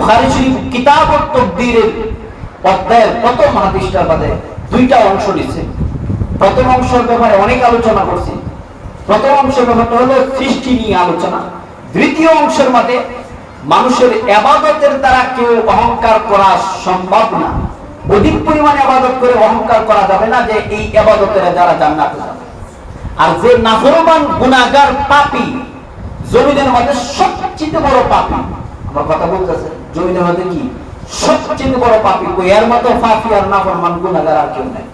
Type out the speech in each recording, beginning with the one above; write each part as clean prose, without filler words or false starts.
বুখারী শরীফ কিতাবুত তাকদীরের অধ্যায়ের প্রথম হাদিসটার মধ্যে দুইটা অংশ নিছে। প্রথম অংশের ব্যাপারে অনেক আলোচনা করছি। প্রথম অংশের ব্যাপারটা হলো সৃষ্টি নিয়ে আলোচনা। দ্বিতীয় অংশের মধ্যে মানুষের ইবাদতের দ্বারা কেউ অহংকার করা সম্ভব না। অধিক পরিমাণে ইবাদত করে অহংকার করা যাবে না যে এই ইবাদতের দ্বারা জান্নাতে যাবে। আর যে নাফরমান গুনাহগার পাপী, জমিনের মধ্যে সবচেয়ে বড় পাপী, আমার কথা বলতেছে, জমিনের মধ্যে কি সবচেয়ে বড় পাপী, কই এর মতো পাপী আর নাফরমান গুনাহগার আর কেউ নাই।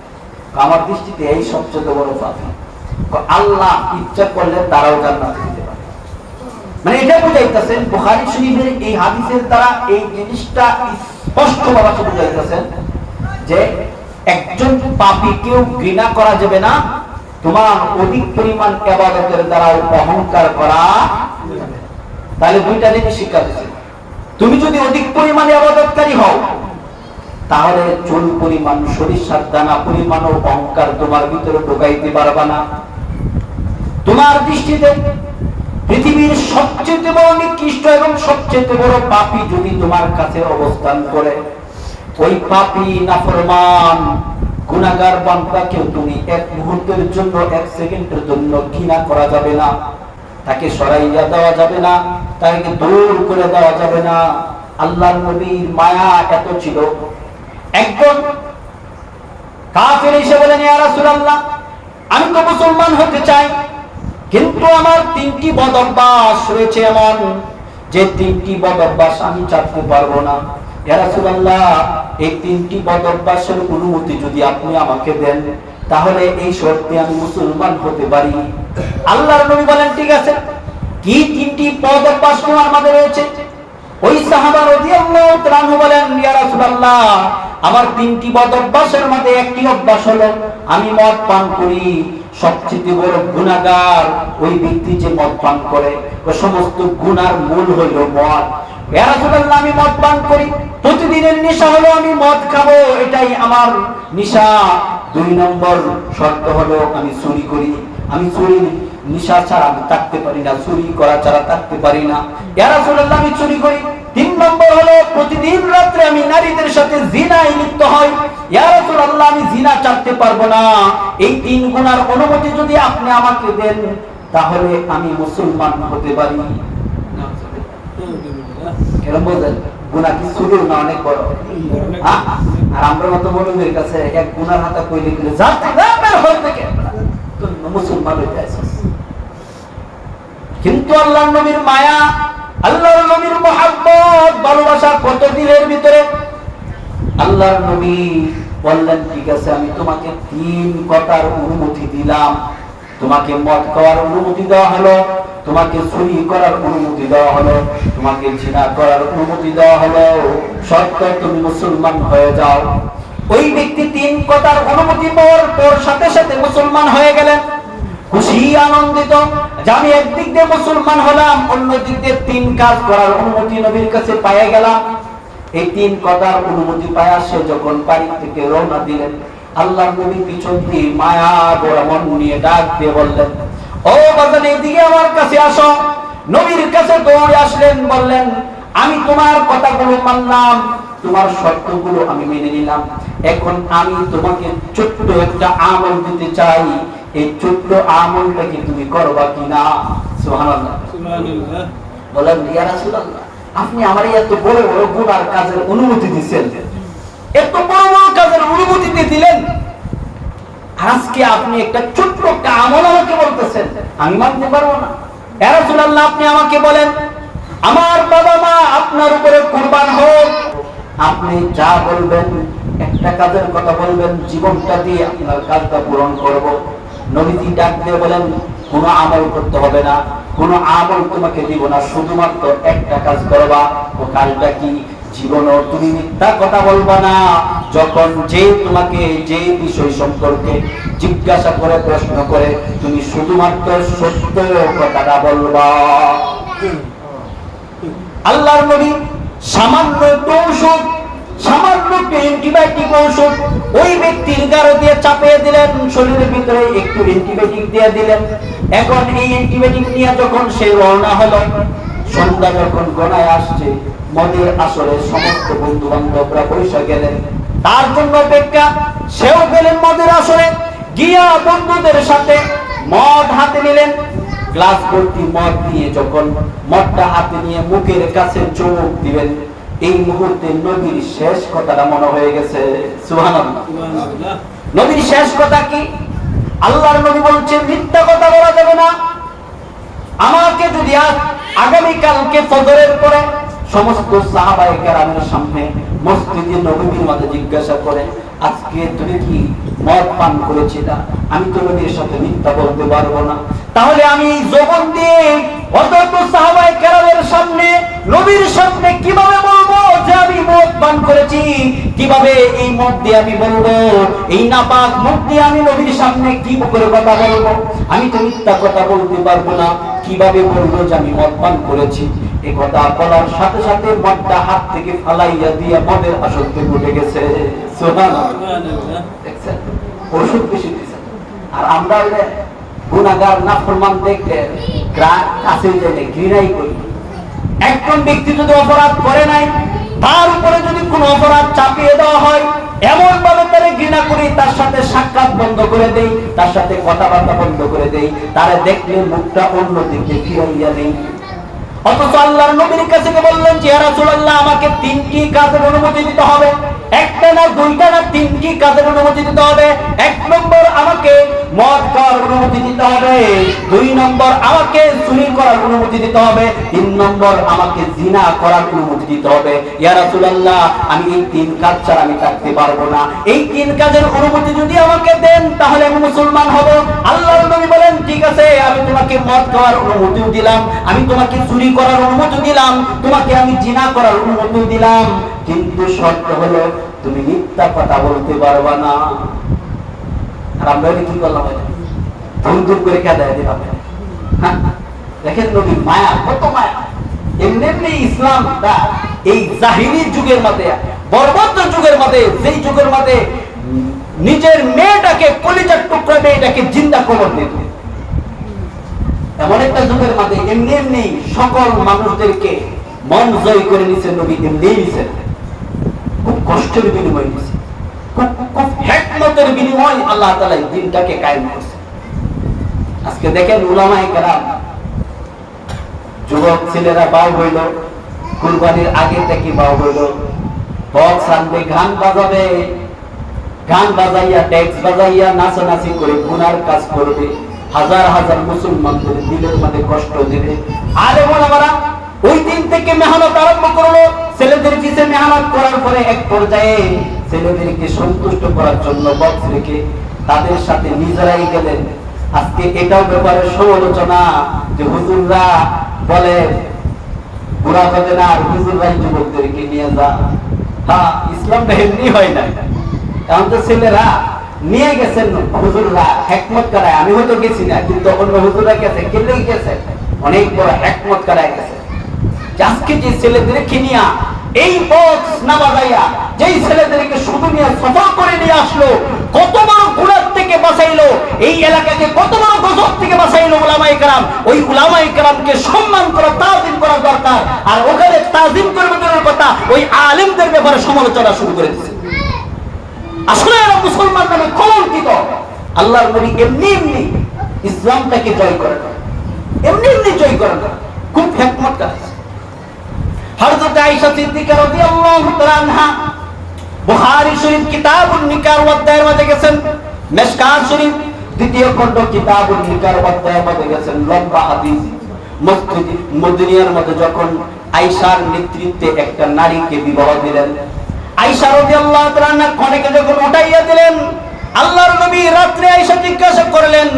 আমার দৃষ্টিতে এই সবচেয়ে বড় পাপী। আল্লাহ ইচ্ছা করলে তারাও জান্নাতে যেতে পারে। মানে এটা বুঝাইতেছেন বুখারী শরীফের এই হাদিসের দ্বারা এই জিনিসটা স্পষ্টভাবে বুঝাইতেছেন যে একজন পাপীকেও ঘৃণা করা যাবে না, তোমার অধিক পরিমাণ ইবাদতের দ্বারা অহংকার করা যাবে। তাহলে দুইটা জিনিস শিক্ষা দিচ্ছে। তুমি যদি অধিক পরিমাণ ইবাদতকারী হও, তাহলে চুল পরিমাণ, সরিষার দানা পরিমাণ অহংকার তোমার ভিতরে ঢোকাইতে পারবা না। তোমার দৃষ্টিতে পৃথিবীর সবচেয়ে বড় নিকৃষ্ট এবং সবচেয়ে বড় পাপী যদি তোমার কাছে অবস্থান করে, ওই পাপী নাফরমান গুনাহগার বান্দাকেও তুমি এক মুহূর্তের জন্য, এক সেকেন্ডের জন্য ঘৃণা করা যাবে না, তাকে সরাইয়া দেওয়া যাবে না, তাকে দূর করে দেওয়া যাবে না। আল্লাহর নবীর মায়া এত ছিল, একজন কাফের এসে বলেন, ইয়া রাসূলুল্লাহ, আমি তো মুসলমান হতে চাই, কিন্তু আমার তিনটি বদ অভ্যাস রয়েছে এমন যে তিনটি বদ অভ্যাস আমি ছাড়তে পারবো না। ইয়া রাসূলুল্লাহ, এই তিনটি বদ অভ্যাসের অনুমতি যদি আপনি আমাকে দেন, তাহলে এই শর্তে আমি মুসলমান হতে পারি। আল্লাহর নবী বলেন, ঠিক আছে, কি তিনটি বদ অভ্যাস তোমার মধ্যে রয়েছে? ওই সাহাবা রাদিয়াল্লাহু তাআলা আনহু বলেন, ইয়া রাসূলুল্লাহ, আমার তিনটি বদ অভ্যাসের মধ্যে একটি অভ্যাস হলো আমি মদ পান করি। সবচেয়ে বড় গুনাহগার ওই ব্যক্তি যে মদ পান করে, ওই সমস্ত গুনার মূল হইল মদ। ইয়া রাসূলুল্লাহ, আমি মদ পান করি, প্রতিদিনের নেশা হলো আমি মদ খাবো, এটাই আমার নেশা। দুই নম্বর শর্ত হলো আমি চুরি করি, আমি চুরি নেশা ছাড়া আমি থাকতে পারি না, চুরি করা ছাড়া থাকতে পারি না। ইয়া রাসূলুল্লাহ, আমি চুরি করি। তিন নম্বর হলো প্রতিদিন রাতে আমি নারীদের সাথে জিনায় লিপ্ত হই। ইয়া রাসূলুল্লাহ, আমি জিনা ছাড়তে পারবো না। এই তিন গুনার অনুমতি যদি আপনি আমাকে দেন, তাহলে আমি মুসলমান হতে পারি। কেরম বলেন, গুনাহ কি ছোট না অনেক বড়? আর আমরা মতো মৌলবীর কাছে এক গুনার হাতে কইলে গেলে যা বের হয়ে থেকে মুসলমান হয়ে যায়। কিন্তু আল্লাহর নবীর মায়া, আল্লাহর নবীর মহব্বত, ভালোবাসা কত দিলের ভিতরে। আল্লাহর নবী বললেন, ঠিক আছে, আমি তোমাকে তিন কথার অনুমতি দিলাম। তোমাকে মদ খাওয়ার অনুমতি দেওয়া হলো, তোমাকে চুরি করার অনুমতি দেওয়া হলো, তোমাকে জিনা করার অনুমতি দেওয়া হলো, শর্ত তুমি মুসলমান হয়ে যাও। ওই ব্যক্তি তিন কথার অনুমতি পাওয়ার পর সাথে সাথে মুসলমান হয়ে গেলেন, খুশি আনন্দিত যে আমি একদিক দিয়ে মুসলমান হলাম, অন্য দিক দিয়ে তিন কাজ করার অনুমতি নবীর কাছে পেয়ে গেলাম। এই তিন কথার অনুমতি পায়া সে যখন বাড়ি থেকে রওনা দিলেন, আল্লাহর নবী পিছন দিয়ে মায়া ভরা মন নিয়ে ডাক দিয়ে বললেন, ও বাজান, এইদিকে আমার কাছে আসো। নবীর কাছে দৌড়ে আসলেন, বললেন, আমি তোমার কথাগুলো মানলাম, তোমার শর্তগুলো আমি মেনে নিলাম, এখন আমি তোমাকে ছোট্ট একটা আমল দিতে চাই, এই ছোট্ট আমলটা কি তুমি করবা কিনা? সুবহানাল্লাহ, সুবহানাল্লাহ। বলেন, ইয়া রাসূলুল্লাহ, আপনি আমার এত বড় বড় গুনার কাজের অনুমতি দিয়েছেন, এত বড় বড় কাজের অনুমতি দিয়ে দিলেন, আজকে আপনি একটা ছোট্ট একটা আমল আমাকে বলতেছেন, আমি মানতে পারবো না। ইয়া রাসূলুল্লাহ, আপনি আমাকে বলেন, আমার বাবা মা আপনার উপরে কুরবান হোক, আপনি যা বলবেন, একটা কাজের কথা বলবেন, জীবনটা দিয়ে আপনার কাজটা পূরণ করব। নবীজি ডাক দিয়ে বলেন, কোনো আমল করতে হবে না, কোনো আমল তোমাকে দিব না, শুধুমাত্র একটা কাজ করবা। ও কাজটা কি? জীবনও তুমি মিথ্যা কথা বলবা না। যখন যে তোমাকে যে বিষয় সম্পর্কে জিজ্ঞাসা করে, প্রশ্ন করে, তুমি শুধুমাত্র সত্য কথাটা বলবা। আল্লাহর নবী সামান্য ঔষধ, সামান্য অ্যান্টিবায়োটিক ঔষধ ওই ব্যক্তির গায়ে দিয়ে চাপিয়ে দিলেন, শরীরের ভিতরে একটু অ্যান্টিবায়োটিক দিয়ে দিলেন। এখন এই অ্যান্টিবায়োটিক নিয়ে যখন সে রওনা হলো, সন্ধ্যা যখন গণায় আসছে, মদের আসরে সমস্ত বন্ধু বান্ধবরা বৈশা গেলেন, তার জন্য অপেক্ষা। সেও গেলেন মদের আসরে, গিয়া বন্ধুদের সাথে মদ হাতে নিলেন। গ্লাস ভর্তি মদ নিয়ে যখন মদটা হাতে নিয়ে মুখের কাছে চুমুক দিবেন, এই মুহূর্তে নবীর শেষ কথাটা মনে হয়ে গেছে। সুবহানাল্লাহ। নবীর শেষ কথা কি? আল্লাহর নবী বলছেন, মিথ্যা কথা বলা যাবে না। আমাকে যদি আগামীকালকে ফজরের পরে সমস্ত সাহাবায়ে কেরামের সামনে মসজিদে নববীর মধ্যে জিজ্ঞাসা করে, আজকে তুমি কি মদ পান করেছিলা? আমি তো নবীর সাথে মিথ্যা বলতে পারবো না। তাহলে আমি জবান দিয়ে অযত সাহাবায়ে কেরামের সামনে নবীর সামনে কিভাবে বলবো যে আমি মদ পান করেছি? কিভাবে এই মদ দিয়ে আমি বলবো? এই নাপাক মুখ দিয়ে আমি নবীর সামনে কি করে কথা বলবো? আমি তো মিথ্যা কথা বলতে পারবো না। কিভাবে বলবো যে আমি মদ পান করেছি? এই কথা বলার সাথে সাথে মদটা হাত থেকে ফালাইয়া দিয়ে মদের আসর থেকে উঠে গেছে। সুবহানাল্লাহ। দেখছেন, ওষুধ বেশি দিয়েছে। আর আমরা গুনাহগার নাফরমান দেখলে কাছে যাইলে ঘৃণাই করি। একজন ব্যক্তি যদি অপরাধ করে নাই, তার উপরে যদি কোনো অপরাধ চাপিয়ে দেওয়া হয়, এমন ভাবে তারে ঘৃণা করি, তার সাথে সাক্ষাৎ বন্ধ করে দেই, তার সাথে কথাবার্তা বন্ধ করে দেই, তারে দেখলে মুখটা অন্য দিকে ফিরাইয়া নেই। অথচ আল্লাহর নবীর কাছে বললেন যে, ইয়া রাসূলুল্লাহ, আমাকে তিনটি কাজের অনুমতি দিতে হবে। একটা না, দুইটা না, তিনটি কাজের অনুমতি দিতে হবে। এক নম্বর, আমাকে মদ খাওয়ার অনুমতি দিতে হবে। দুই নম্বর, আমাকে চুরি করার অনুমতি দিতে হবে। তিন নম্বর, আমাকে জিনা করার অনুমতি দিতে হবে। ইয়া রাসূলুল্লাহ, আমি এই তিন কাজ ছাড়া আমি থাকতে পারবো না। এই তিন কাজের অনুমতি যদি আমাকে দেন, তাহলে আমি মুসলমান হব। আল্লাহর নবী বলেন, ঠিক আছে, আমি তোমাকে মদ খাওয়ার অনুমতিও দিলাম, আমি তোমাকে চুরি করার অনুমতি দিলাম, তোমাকে আমি জিনা করার অনুমতি দিলাম, কিন্তু শর্ত হলো তুমি মিথ্যা কথা বলতে পারবা না। আর আমরা কি করলাম? ধুম করে কাঁদায় দিলাম। দেখেন নবী মায়া, কত মায়া! এমনি এমনি ইসলাম এই জাহিলি যুগের মধ্যে, বর্বর যুগের মধ্যে, যেই যুগের মধ্যে নিজের মেয়েটাকে, কলিজার টুকরা মেয়েটাকে জিন্দা কবর দিত, এমন একটা যুগের মধ্যে এমনি এমনি সকল মানুষদেরকে মন জয় করে নিছে নবী। এমনি নিছেন, খুব কষ্টের বিনিময় নিছে, খুব হিকমতের বিনিময় আল্লাহ তাআলা এই দিনটাকে কায়েম করেছে। আজকে দেখেন উলামায়ে কেরাম, যুবক ছেলেরা বাউ হইল, কুরবানির আগে থেকে বাউ হইল, বক্স আনবে, গান বাজাবে, গান বাজাইয়া, ট্যাক্স বাজাইয়া নাচানাচি করে গুনার কাজ করবে, হাজার হাজার মুসলমানদের দিলের মধ্যে কষ্ট দেবে। আরে ওলামারা ওই দিন থেকে মেহনত আরম্ভ করলো, ছেলেদের পিছে মেহনত করার পরে এক পর্যায়ে ছেলেদেরকে সন্তুষ্ট করার জন্য বক্স রেখে তাদের সাথে নিজেরাই গেলেন। আজকে এটাও ব্যাপারে সমালোচনা যে হুজুররা বলে বুড়া হবে না, হুজুররাই যুবকদেরকে নিয়ে যা। হ্যাঁ, ইসলামটা এমনি হয় না। এখন তো ছেলেরা নিয়ে গেছেন হুজুররা হিকমত করায়। আমি হয়তো গেছি না, কিন্তু অন্য হুজুররা গেছে, কেলে গেছে, অনেক বড় হিকমত করায় গেছে। আজকে যে ছেলেদেরকে নিয়ে এই বক্স না বাজাইয়া যেই ছেলেদেরকে শুধু নিয়ে সফর করে নিয়ে আসলো, কত বড় গুনাহ থেকে বাঁচাইলো, এই এলাকাকে কত বড় গজব থেকে বাঁচাইলো উলামায়ে কেরাম। ওই উলামায়ে কেরামকে সম্মান করা, তাজিম করা দরকার। আর ওখানে তাজিম করবে দূরের কথা, ওই আলেমদের ব্যাপারে সমালোচনা শুরু করে দিয়েছে। আসলে এরা মুসলমান নামে কলঙ্কিত। আল্লাহর নবী এমনি এমনি ইসলামটাকে জয় করে না, এমনি এমনি জয় করে না, খুব হিকমত করেছে। হযরত আয়েশা সিদ্দিকা রাদিয়াল্লাহু তাআলা আনহা বুখারী শরীফ কিতাবুন নিকার অধ্যায়ের মধ্যে গেছেন, মিশকাত শরীফ দ্বিতীয় খণ্ড কিতাবুন নিকার অধ্যায়ের মধ্যে গেছেন, লম্বা হাদিস। মসজিদ মদিনার মধ্যে যখন আয়েশার নেতৃত্বে একটা নারীকে বিবাহ দিলেন, আয়েশা রাদিয়াল্লাহু তাআলা কনেকে যখন উঠাইয়া দিলেন, আল্লাহর নবী রাত্রে আয়েশা জিজ্ঞাসা করলেন,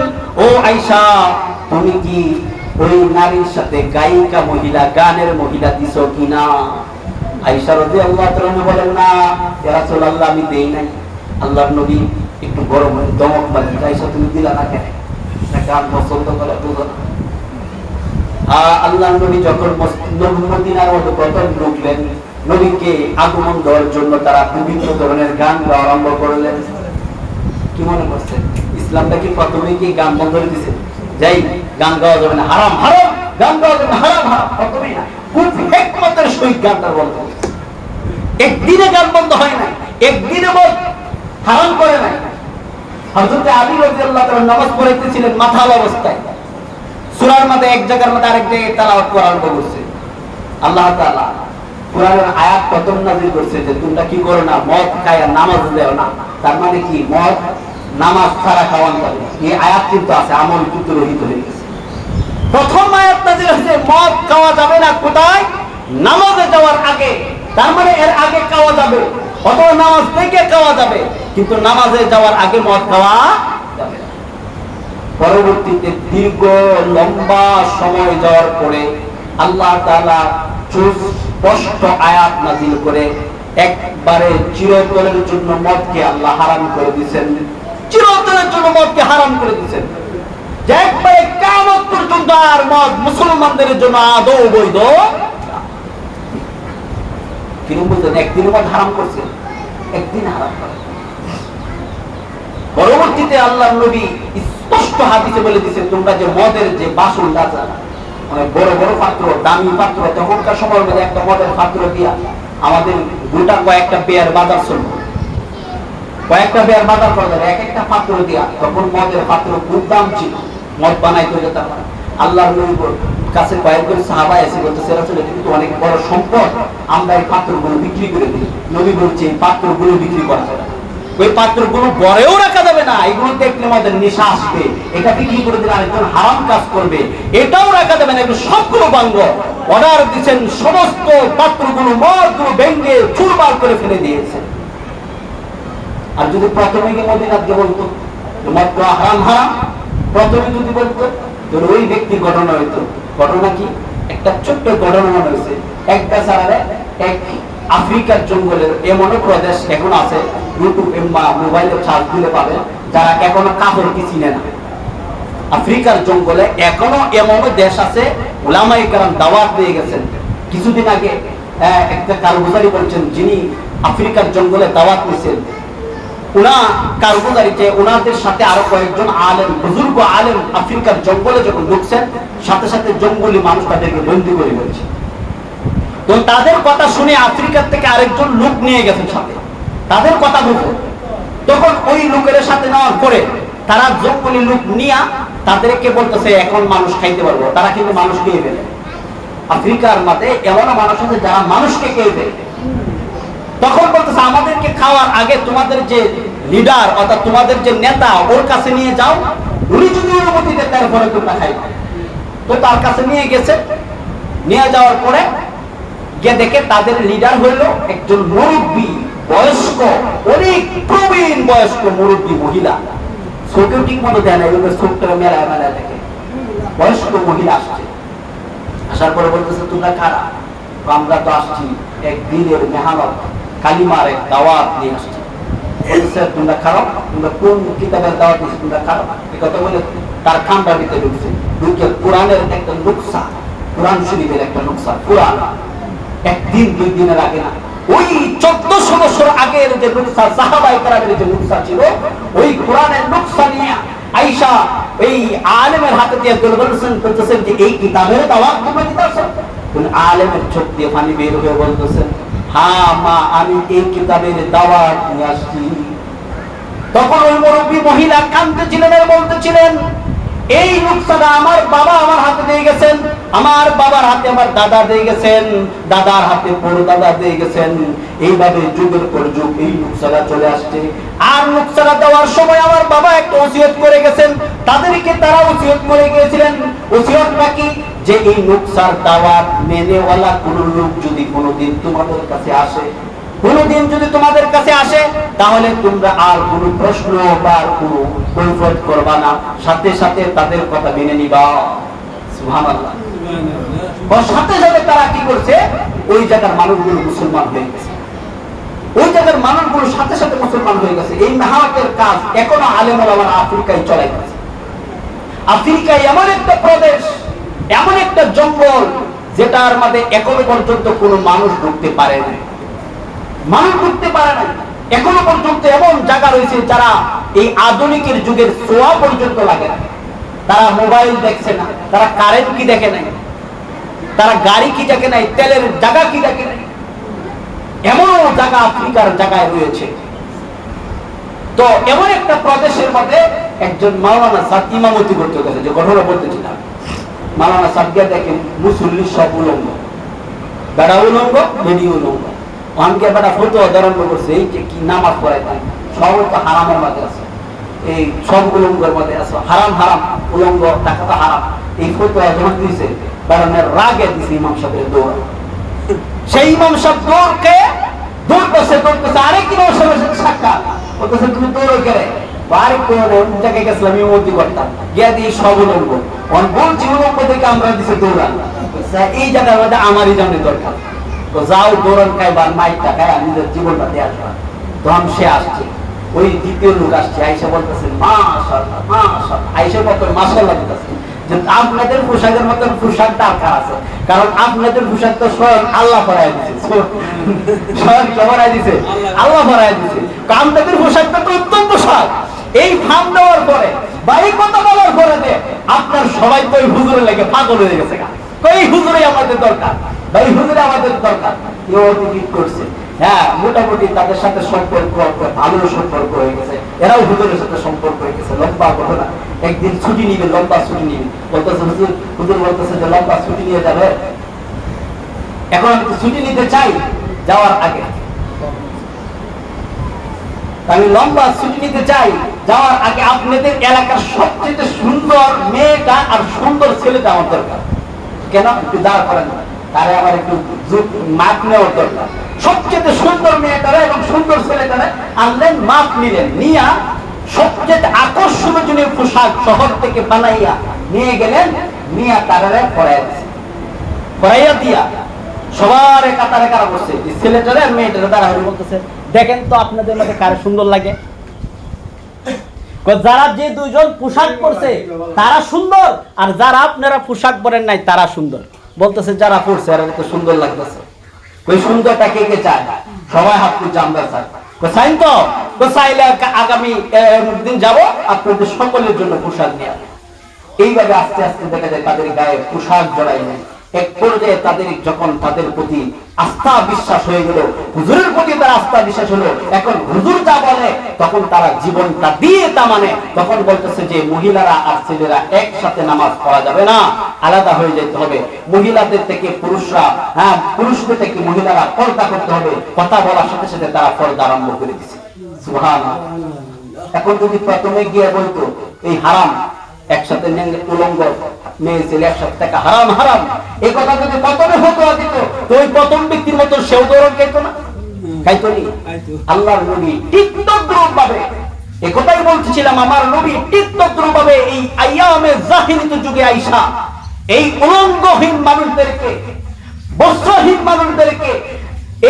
ও আয়েশা, তুমি কি ওই নারীর সাথে গায়িকা মহিলা, গানের মহিলা দিছো কিনা? আয়েশা রাদিয়াল্লাহু তাআলা বলেন, না ইয়া রাসূলুল্লাহ, আমি দেই নাই। আল্লাহর নবী একটু গরম হয়ে দমক মারলেন, আয়েশা তুমি দিলা না কেন? গান পছন্দ করে বুঝো না? আল্লাহর নবী যখন মদিনার মধ্যে প্রথম ঢুকলেন, নবীকে আগমন দেওয়ার জন্য তারা বিভিন্ন ধরনের গান গাওয়া আরম্ভ করলেন। কি মনে করছেন ইসলামটা কি প্রথমে কি গান বন্ধ করে দিছে? যাই গান গাওয়া যাবে না, হারাম হারাম। গান গাওয়া যাবে হারাম হারাম, প্রথমেই না, খুব হিকমতের সহিত গানটা বন্ধ করে। একদিনে গান বন্ধ হয় না, একদিনে মদ হারাম করে নাই। হযরত আলী রাদিয়াল্লাহু তাআলা নামাজ পড়াইতেছিলেন মাথাল অবস্থায়, সূরার মধ্যে এক জায়গার মধ্যে আরেক জায়গায় তেলাওয়াত করা আরম্ভ করছে। আল্লাহ তাআলা কোরআনের আয়াত প্রথম নাযিল করছে যে তোমরা কি করো না, মদ খায়া নামাজ দেও না। তার মানে কি, মদ নামাজ ছাড়া খাওয়ান যাবে। এই আয়াত কিন্তু আছে, আমল কিন্তু রহিত হয়ে গেছে। প্রথম আয়াত নাযিল হয়েছে মদ খাওয়া যাবে না, কোথায়? নামাজে যাওয়ার আগে। তার মানে এর আগে খাওয়া যাবে, অথবা নামাজ থেকে খাওয়া যাবে, কিন্তু নামাজে যাওয়ার আগে মদ খাওয়া যাবে না। পরবর্তীতে দীর্ঘ লম্বা সময় যাওয়ার পরে আল্লাহ তাআলা স্পষ্ট আয়াত নাযিল করে একবারে চিরতরের জন্য মদকে আল্লাহ হারাম করে দিয়েছেন। চিরতরের জন্য মদকে হারাম করে দিয়েছেন, যে একবারে কিয়ামত পর্যন্ত আর মদ মুসলমানদের জন্য আদৌ বৈধ। কিরকম বলছেন? একদিন মদ হারাম করছে, একদিন হারাম করে। পরবর্তীতে আল্লাহর নবী স্পষ্ট হাদিসে বলে দিয়েছেন, তোমরা যে মদের যে বাসন রাজা, মানে বড় বড় পাত্র, দামি পাত্র, তখনকার সময়ের মধ্যে একটা মদের পাত্র দিয়া আমাদের গোটা কয়েকটা পেয়ার বাজার চলবে, কয়েকটা পেয়ার বাজার করবে এক একটা পাত্র দিয়া। তখন মদের পাত্র খুব দাম ছিল, মদ বানাইতে যেতাম। আল্লাহর নবীর কাছে কয়েকজন সাহাবা এসে বলতেছে, রাসূল এটা কিন্তু অনেক বড় সম্পদ, আমরা এই পাত্রগুলো বিক্রি করে দিই। নবী বলছে এই পাত্রগুলো বিক্রি করা যাবে না, ওই পাত্রগুলো বড়েও রাখা যাবে না, এগুলো দেখলে আমাদের নেশা আসবে, এটা বিক্রি করে দিলে আরেকজন হারাম কাজ করবে, এটাও রাখা যাবে না, এগুলো সবগুলো ভাঙব। অর্ডার দিচ্ছেন, সমস্ত পাত্রগুলো মদগুলো ভেঙে চুরমার করে ফেলে দিয়েছেন। আর যদি প্রথমে গিয়ে মদিনাতে বলতো মদ হারাম হারাম, প্রথমে যদি বলতো, তোর ওই ব্যক্তির ঘটনা হইতো। ঘটনা কি? একটা ছোট্ট ঘটনা মনে হয়েছে। এক বেচারারে এক আফ্রিকার জঙ্গলের এমনও প্রদেশ এখন আছে, ইউটিউব বা মোবাইলে সার্চ দিলে পাবে, যারা এখনো কাফেরকে চিনে না। আফ্রিকার জঙ্গলে এখনো এমনও দেশ আছে, উলামায়ে কেরাম দাওয়াত দিয়ে গেছেন। কিছুদিন আগে একটা কারগুজারি বলছেন, যিনি আফ্রিকার জঙ্গলে দাওয়াত নিয়েছেন, উনা কারগুজারিতে ওনাদের সাথে আরো কয়েকজন আলেম, বুজুর্গ আলেম আফ্রিকার জঙ্গলে যখন ঢুকছেন, সাথে সাথে জঙ্গলি মানুষ তাদেরকে বন্দী করে ফেলছে। তো তাদের কথা শুনে আফ্রিকার থেকে আরেকজন লোক নিয়ে গেছেন সাথে, তাদের কথা বুঝে। তখন ওই লোকের সাথে নেওয়ার পরে তারা জঙ্গলি লোক নিয়ে তাদেরকে বলতেছে এখন মানুষ খাইতে পারবো। তারা কিন্তু মানুষ খেয়ে ফেলে। আফ্রিকার মধ্যে এমন মানুষ আছে যারা মানুষকে খেয়ে ফেলে। তখন বলতেছে আমাদেরকে খাওয়ার আগে তোমাদের যে লিডার অর্থাৎ তোমাদের যে নেতা, ওর কাছে নিয়ে যাও, উনি যদি অনুমতি দেন তারপরে তোমরা খাইবে। তো তার কাছে নিয়ে গেছে, নিয়ে যাওয়ার পরে গিয়ে দেখে তাদের লিডার হইল একজন মুরব্বী, বয়স্ক, অনেক প্রবীণ বয়স্ক মুরব্বী মহিলা। চোখেও ঠিক মতো দেয় না, এভাবে চোখটা মেলায় মেলায় দেখে। বয়স্ক মহিলা আসছে, আসার পরে বলতেছে তোমরা কারা? আমরা তো আসছি একদিনের মেহনত, কালিমার এক দাওয়াত নিয়ে আসছি। বলছে তোমরা খারাপ, তোমরা কোন কিতাবের দাওয়াত দিচ্ছি, তোমরা খারাপ। এই কথা বলে তার কানটার ভিতরে ঢুকছে, ঢুকে কোরআনের একটা নুকসা, কোরআন শরীফের একটা নুকসা, কোরআন একদিন দুই দিনের আগে না, ওই 1400 বছর আগের যে নুকসা, সাহাবায়ে কেরামের যে নুকসা ছিল, ওই কোরআনের নুকসা নিয়ে আয়েশা এই আলেমের হাতে দিয়ে বলতেছেন যে এই কিতাবের দাওয়াত তোমরা দিতেছ। আলেমের চোখ দিয়ে পানি বের হয়ে বলতেছেন, হ্যাঁ মা, আমি এই কিতাবের দাওয়াত নিয়ে আসছি। তখন ওই মুরব্বী মহিলা কাঁদতেছিলেন আর বলতেছিলেন, এই নুকসাটা আমার বাবা আমার হাতে দিয়ে গেছেন, আমার বাবার হাতে আমার দাদা দিয়ে গেছেন, দাদার হাতে বড় দাদা দিয়ে গেছেন, এইভাবে যুগের পর যুগ এই নুকসাটা চলে আসছে। আর নুকসাটা দেওয়ার সময় আমার বাবা একটা ওসিয়ত করে গেছেন, তাদেরকে তারা ওসিয়ত করে গিয়েছিলেন। ওসিয়তটা কি? যে এই নুকসার দাওয়াত মেনেওয়ালা কোন লোক যদি কোনোদিন তোমাদের কাছে আসে, কোনদিন যদি তোমাদের কাছে আসে, তাহলে তোমরা আর কোনো প্রশ্ন বা কোনো কৈফিয়ত করবা না, সাথে সাথে তাদের কথা মেনে নিবা। সুবহানাল্লাহ। সাথে সাথে তারা কি করছে, ওই জায়গার মানুষগুলো মুসলমান হয়ে গেছে, ওই জায়গার মানুষগুলো সাথে সাথে মুসলমান হয়ে গেছে। এই মেহনতের কাজ এখনো আলেম ওলামারা আফ্রিকায় চলাইতেছে। আফ্রিকায় এমন একটা প্রদেশ, এমন একটা জঙ্গল, যেটার মধ্যে এখনো পর্যন্ত কোনো মানুষ ঢুকতে পারে না, মানুষ ঢুকতে পারে না। এখনো পর্যন্ত এমন জায়গা রয়েছে যারা এই আধুনিকের যুগের ছোঁয়া পর্যন্ত লাগে না। তারা মোবাইল দেখছে না, তারা কারেন্ট কি দেখে নাই, তারা গাড়ি কিটাকে নাই, তেলের জায়গা কিটাকে নাই, এমন জায়গা আফ্রিকার জায়গায় রয়েছে। তো এমন একটা প্রদেশের মধ্যে একজন মাওলানা সাদ ইমামতি করতে গেছে, যে ঘটনা বলতেছিলাম। মাওলানা সাদ গিয়ে দেখেন মুসল্লি সব উলঙ্গ, বেড়া উলঙ্গ, বেডি উলঙ্গ। অনেকে বেড়া ফটো আরম্ভ করছে, এই যে কি নামাজ পড়ায় তাই সব তো হারামের মধ্যে আছে, এই সব উলঙ্গের মধ্যে আছে, হারাম হারাম উলঙ্গ টাকা তো হারাম। এই ফটো যখন দিয়েছে বেড়ানের রাগে দিছে ইমাম সাহেবের দৌড়। সেই ইমাম সাহেব দৌড়কে দৌড়তেছে আরেক ইমাম সাহেবের সাথে সাক্ষাৎ বলতেছে, তুমি দৌড়ো গেলে বাড়ি করে জায়গায় গেছিলাম ইমামতি করতাম, গিয়া দিয়ে সব উলঙ্গ বলছি উলঙ্গ থেকে আমরা দিছে দৌড়ান, এই জায়গার মধ্যে আমারই জানি দরকার। তো যাও দৌড়ান খাইবার মাইকটা খায় নিজের জীবনটা দিয়ে আসবা। তখন সে আসছে, ওই দ্বিতীয় লোক আসছে, আইসা বলতেছে মাশাআল্লাহ মাশাআল্লাহ, আইসা কত মাশাআল্লাহ বলতেছে যে আপনাদের পোশাকের মতন পোশাক দরকার আছে, কারণ আপনাদের পোশাক তো স্বয়ং আল্লাহ পরাই দিছে, স্বয়ং পরাই দিছে আল্লাহ পরাই দিছে। আপনাদের পোশাকটা তো উত্তম পোশাক। এই ফার্ম দেওয়ার পরে বা এই কথা বলার পরে আপনার সবাই তো ওই হুজুরের লেগে পাগল হয়ে গেছে, এই হুজুরই আমাদের দরকার, ভাই হুজুরে আমাদের দরকার। কেউ ঠিক করছে, হ্যাঁ মোটামুটি তাদের সাথে সম্পর্ক ভালো সম্পর্ক হয়ে গেছে, এরাও হুজুরের সাথে সম্পর্ক হয়ে গেছে। লম্বা ঘটনা, একদিন ছুটি নিবে, লম্বা ছুটি নিবে, বলতেছে হুজুর, হুজুর বলতেছে যে লম্বা ছুটি নিয়ে যাবে। এখন আমি তো ছুটি নিতে চাই, যাওয়ার আগে আমি লম্বা ছুটি নিতে চাই, যাওয়ার আগে আপনাদের এলাকার সবচেয়ে সুন্দর মেয়েটা আর সুন্দর ছেলেটা আমার দরকার। কেন? একটু দাঁড় করেন, তারে আমার একটু মাপ নেওয়ার দরকার। সবচেয়ে সুন্দর মেয়েটারে এবং সুন্দর ছেলেটারে আনলেন, মাপ নিলেন, নিয়া সবচেয়ে আকর্ষণীয় পোশাক শহর থেকে বানাইয়া নিয়ে গেলেন, নিয়া তারারে পড়াইয়া দিয়া সবার কাতারে কারা বসছে, ছেলেটারে আর মেয়েটারে দাঁড়া বলতেছে, দেখেন তো আপনাদের মধ্যে কারে সুন্দর লাগে। যারা যে দুইজন পোশাক পরছে তারা সুন্দর, আর যারা আপনারা পোশাক পরেন নাই তারা সুন্দর। বলতেছে যারা পরছে আর তো সুন্দর লাগতেছে। ওই সুন্দরটা কে কে চায়? সবাই হাত তুলছে, আমরা চাই। চাইন তো চাইলে আগামী দিন যাব আপনাদের সকলের জন্য পোশাক নিয়ে। এইভাবে আস্তে আস্তে দেখা যায় তাদের গায়ে পোশাক জড়াই নেয়। এক পর্যায়ে তাদের যখন তাদের প্রতি আস্থা বিশ্বাস হয়ে গেল, হুজুরের প্রতি তার আস্থা বিশ্বাস হলো, এখন হুজুর যা বলে তখন তারা জীবনটা দিয়ে তা মানে। তখন বলতেছে যে মহিলারা আর ছেলেরা একসাথে নামাজ পড়া যাবে না, আলাদা হয়ে যেতে হবে। মহিলাদের থেকে পুরুষরা, হ্যাঁ পুরুষদের থেকে মহিলারা পর্দা করতে হবে। কথা বলার সাথে সাথে তারা পর্দা আরম্ভ করে দিচ্ছে। সুবহানাল্লাহ। এখন যদি প্রথমে গিয়ে বলতো এই হারাম, একসাথে উলঙ্গ মেয়ে ছেলে একসাথে থাকা হারাম হারাম, এই কথা যদি প্রথমে ফতোয়া দিত তো ওই প্রথম ব্যক্তির মতো সেও দৌড় খাইতো না, খাইতো নি? আল্লাহর নবী ঠিক তদ্রূপ ভাবে, এই কথাই বলতেছিলাম, আমার নবী ঠিক তদ্রূপ ভাবে এই আইয়ামে জাহিলিয়াত যুগে আইসা এই উলঙ্গহীন মানুষদেরকে, বস্ত্রহীন মানুষদেরকে,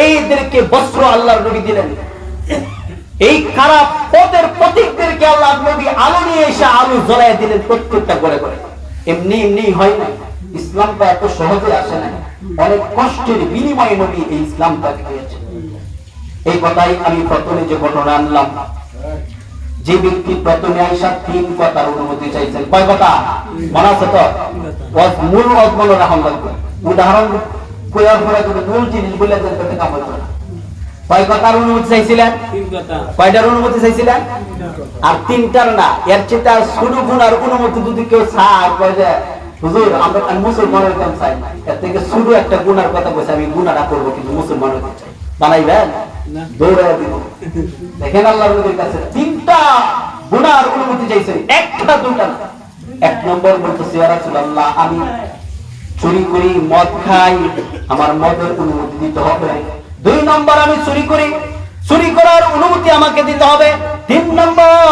এইদেরকে বস্ত্র আল্লাহর নবী দিলেন। এই খারাপ পথের প্রতীকদেরকে আল্লাহ নবী আলো নিয়ে এসে আলো জ্বলাই দিলেন প্রত্যেকটা ঘরে ঘরে। এমনি এমনি হয় না, ইসলামটা এত সহজে আসে না, অনেক কষ্টের বিনিময়ে নবী এই ইসলামটা দিয়েছেন। এই কথাই আমি প্রথমে যে ঘটনা আনলাম, যে ব্যক্তি প্রথমে আইসা 3 কথার অনুমতি চাইছেন, কয় কথা মনে আছে তো? মূল মনে রাখা লাগবে, উদাহরণ প্রয়োগ করে যদি মূল জিনিস বলে দেন তাতে কাম হতো না। কয় কথার অনুমতি চাইছিলেন? 3 কথা। কয়টার অনুমতি চাইছিলেন? আর 3টার না, এর চেয়ে আর ছোট গুনার অনুমতি যদি কেউ চায়, কয় যে হুজুর আমরা মুসলমান হইতাম চাই, এর থেকে ছোট একটা গুনার কথা কইছে, আমি গুনাহটা করব কিন্তু মুসলমান হইতে চাই, বানাইবেন না? দৌড়ায় দিব। দেখেন আল্লাহর নবীর কাছে 3টা গুনার অনুমতি চাইছেন, একটা দুটা না। 1 নম্বর বলতেছে ইয়া রাসূলুল্লাহ, আমি চুরি করি, মদ খাই, আমার মদের অনুমতি দিতে হবে। 2 নম্বর, আমি চুরি করি, চুরি করার অনুমতি আমাকে দিতে হবে। 3 নম্বর,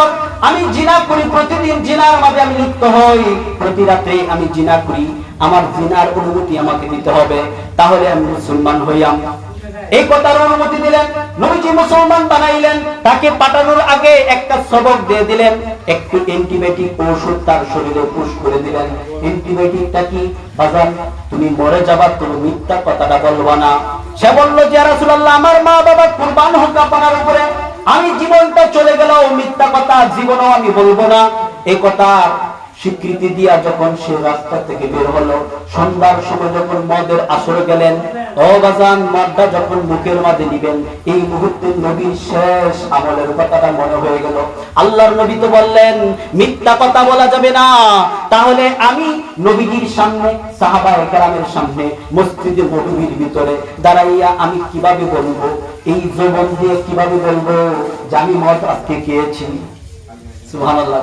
আমি জিনা করি, প্রতিদিন জিনার মাঝে আমি লিপ্ত হই, প্রতি রাতে আমি জিনা করি, আমার জিনার অনুমতি আমাকে দিতে হবে, তাহলে আমি মুসলমান হইয়াম। এই কথার অনুমতি দিলেন, নবীজি মুসলমান বানাইলেন। তাকে পাঠানোর আগে একটা সবক দিয়ে দিলেন, একটু অ্যান্টিবায়োটিক ওষুধ তার শরীরে পুশ করে দিলেন। অ্যান্টিবায়োটিকটা কি? বাজান তুমি মরে যাবা, তুমি মিথ্যা কথাটা বলবা না। সে বলল যে ইয়া রাসূলুল্লাহ, আমার মা বাবা কুরবান হোক আপনার উপরে, আমি জীবনটা চলে গেল মিথ্যা কথা জীবনও আমি বলবো না। এই কথা স্বীকৃতি দিয়া যখন সে রাস্তা থেকে বের হলো, সন্ধ্যার সময় যখন মদের আসরে গেলেন, ও বাজান মদটা যখন মুখের মাঝে নিবেন, এই মুহূর্তে নবীর শেষ আমলের কথাটা মনে হয়ে গেল। আল্লাহর নবী তো বললেন মিথ্যা কথা বলা যাবে না। তাহলে আমি নবীজির সামনে, সাহাবায়ে কেরামের সামনে, মসজিদে নববীর ভিতরে দাঁড়াইয়া আমি কিভাবে বলবো, এই জবান দিয়ে কিভাবে বলবো যে আমি মদ আজকে খেয়েছি? সুবহানাল্লাহ।